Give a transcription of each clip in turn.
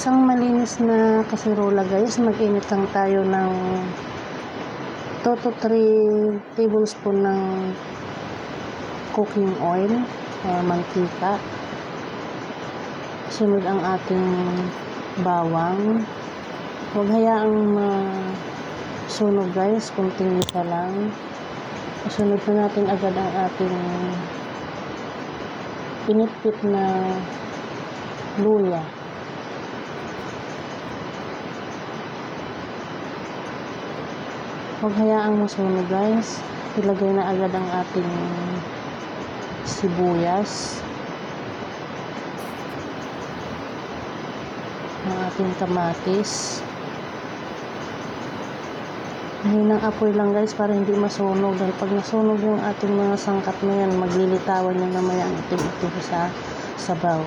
isang malinis na kasirola guys, mag-init lang tayo ng 2 to 3 tablespoon ng cooking oil, mantika. Sunod ang ating bawang. Huwag hayaang masunog guys, kunting isa lang. Sunod na natin agad ang ating pinitpit na luya. Huwag hayaang masunog guys. Ilagay na agad ang ating sibuyas, ang ating kamatis. Mahinang apoy lang guys para hindi masunog, dahil pag nasunog yung ating mga sangkap na yan, maglilitawan yung namaya ang itim-itim sa sabaw.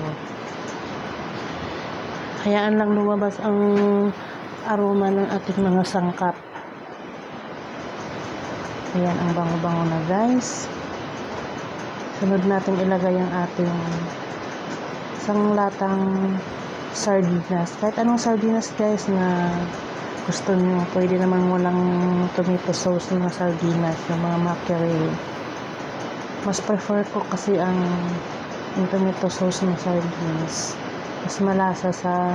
Hayaan lang lumabas ang aroma ng ating mga sangkap. Ayan, ang bango-bango na guys. Sunod natin ilagay ang ating isang latang sardinas. Kahit anong sardinas guys na gusto nyo. Pwede naman walang tomato sauce na sardinas, yung mga mackerel. Mas prefer ko kasi ang tomato sauce na sardinas. Mas malasa sa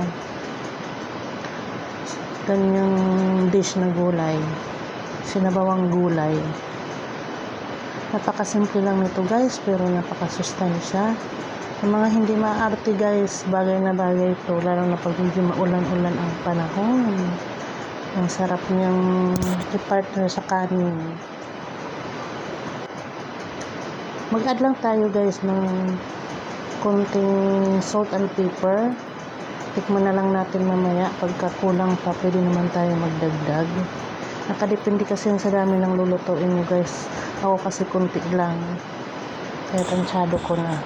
ganyang dish na gulay. Sinabawang gulay. Napakasimple lang nito guys, pero napakasustansya. Sa mga hindi maarte guys, bagay na bagay ito, lalo na pag hindi maulan-ulan ang panahon. Ang sarap niyang i-partner sa kanin. Mag-add lang tayo guys ng konting salt and pepper. Tikman na lang natin mamaya. Pagka kulang pa, pwede naman tayo magdagdag. Nakadepende kasi sa dami ng lulutuin nyo guys. Ako kasi kunti lang, kaya tansyado ko na.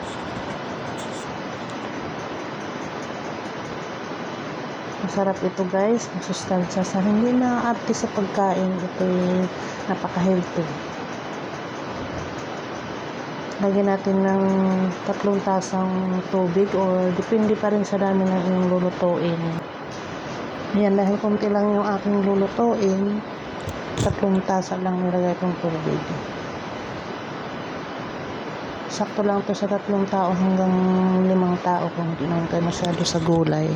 Masarap ito guys, masustansya sa hindi na-arte sa pagkain. Ito'y napaka-healthy. Lagyan natin ng 3 tasang tubig, or depende pa rin sa dami ng inyong lulutuin. Yan, dahil konti lang yung aking lulutuin, 3 tasa lang nilagay kong tubig. Sakto lang to sa 3 tao hanggang 5 tao kung hindi naman kayo masyado sa gulay.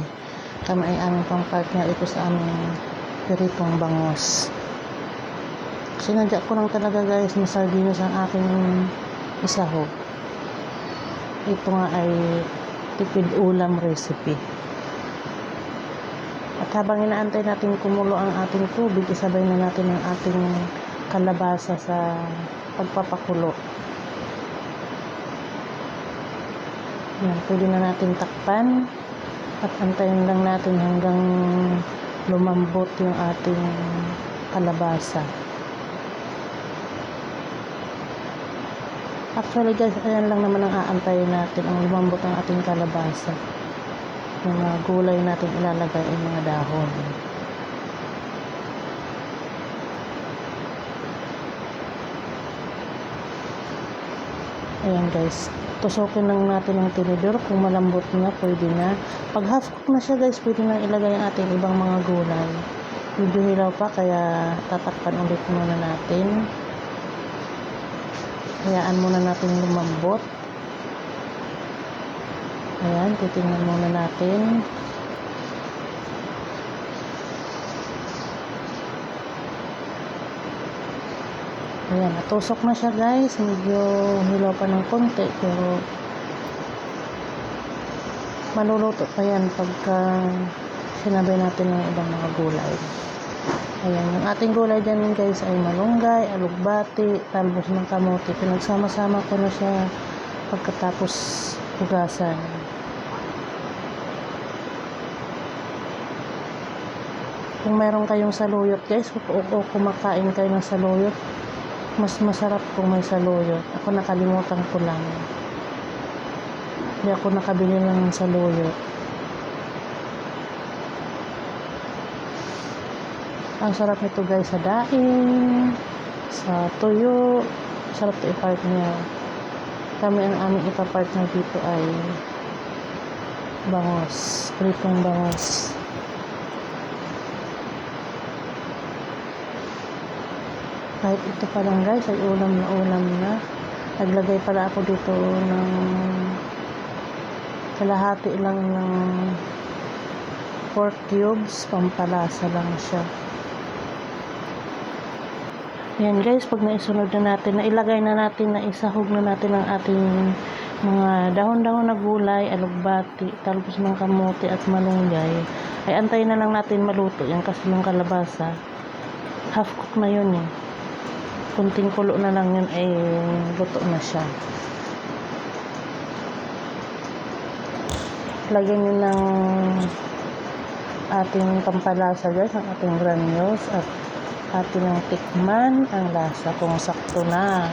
Kami ay aming pang-partner ito sa aming piritong bangos. Sinadya ko lang talaga guys na sardinas ang aking isahog. Ito nga ay tipid ulam recipe. At habang inaantay natin kumulo ang ating tubig, isabay na natin ang ating kalabasa sa pagpapakulo. Yan, pwede na natin takpan at antayin lang natin hanggang lumambot yung ating kalabasa. Actually guys, ayan lang naman ang aantayin natin, ang lumambot ang ating kalabasa. Yung mga gulay natin ilalagay ay mga dahon. Ayan guys, tusukin lang natin ang tinidor. Kung malambot na, pwede na. Pag half cook na siya guys, pwede na ilagay ang ating ibang mga gulay. Medyo hilaw pa, kaya tatakpan ulit muna natin. Hayaan muna natin lumambot. Ayan, titingnan muna natin. Ayan, natusok na siya guys. Medyo hilaw pa ng konti, pero maluluto pa yan pagka sinabay natin ng ibang mga gulay. Ayan, yung ating gulay dyan guys ay malunggay, alugbati, talbos ng kamote. Pinagsama-sama ko na siya pagkatapos hugasan. Kung mayroon kayong saluyot guys, o kumakain kayo ng saluyot, mas masarap kung may saluyot. Ako nakalimutan ko lang. Hindi ako nakabili ng saluyot. Ang sarap nito guys sa daing, sa tuyo. Sarap ito i-partner. Kami ang aming ipa-partner dito ay bangos, pritong bangos. Kahit ito pa lang guys ay ulam na. Naglagay pala ako dito ng kalahati lang ng pork cubes, pampalasa lang siya. Yan guys, pag naisunod na natin, nailagay na natin, naisahog na natin ang ating mga dahon-dahon na gulay, alugbati, talbos ng kamote at malunggay, ay antayin na lang natin maluto yan kasi yung kalabasa half cook na yun eh. Kunting kulo na lang yun ay luto na siya. Lagyan nyo ng ating pampalasa guys, ang ating granules, at atin ang tikman ang lasa kung sakto na.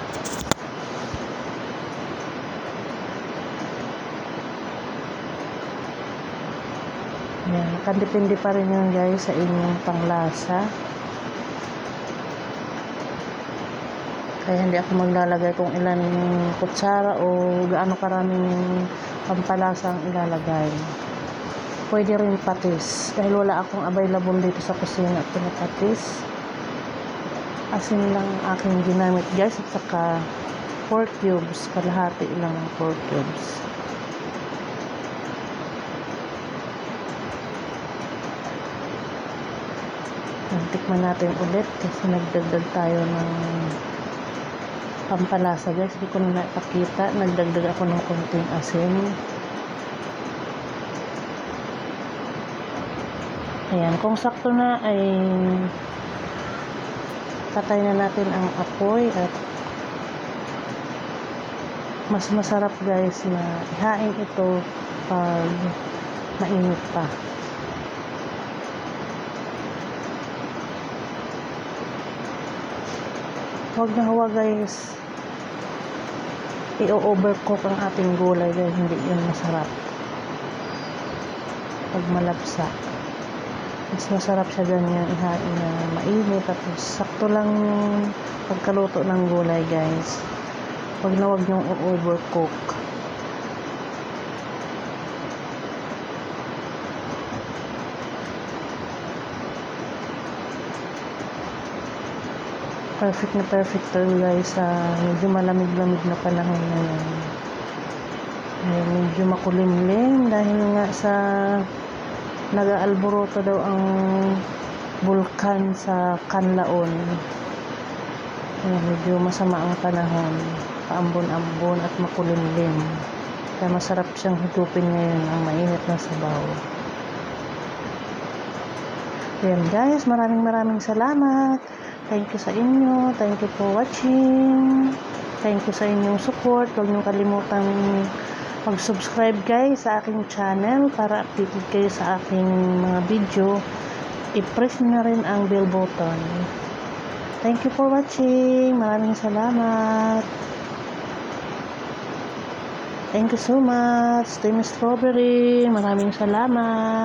Yan, nakadepende pa rin yun guys sa inyong panglasa. Kaya hindi ako maglalagay kung ilan kutsara o gaano karaming pampalasa ang ilalagay. Pwede rin patis. Dahil wala akong available dito sa kusina at pinapatis. Asin lang aking ginamit guys at saka pork cubes. Kalahati lang ng pork cubes. Tikman natin ulit kasi nagdagdag tayo ng pampalasa guys. Hindi ko na napakita. Nagdagdag ako ng konting asin. Ayan, kung sakto na ay patay na natin ang apoy at mas masarap guys na ihain ito pag mainit pa. Huwag na huwag guys i-overcook ang ating gulay guys, hindi yun masarap. Pag malapsa, mas masarap siya ganyan ihain na mainit, tapos sakto lang yung pagkaluto ng gulay guys. Huwag na huwag niyong overcook. Perfect na perfect to guys sa medyo malamig-lamig na panahon ngayon. Ay, medyo makulimlim dahil nga sa nag-aalboroto daw ang bulkan sa Canlaon. Ay, medyo masama ang panahon, paambon-ambon at makulimlim. Kaya masarap siyang higupin ngayon ang mainit na sabaw. Ayan guys, maraming salamat. Thank you sa inyo. Thank you for watching. Thank you sa inyong support. Huwag niyo kalimutan mag-subscribe guys sa aking channel para updated kayo sa aking mga video. I-press na rin ang bell button. Thank you for watching. Maraming salamat. Thank you so much. Team Strawberry. Maraming salamat.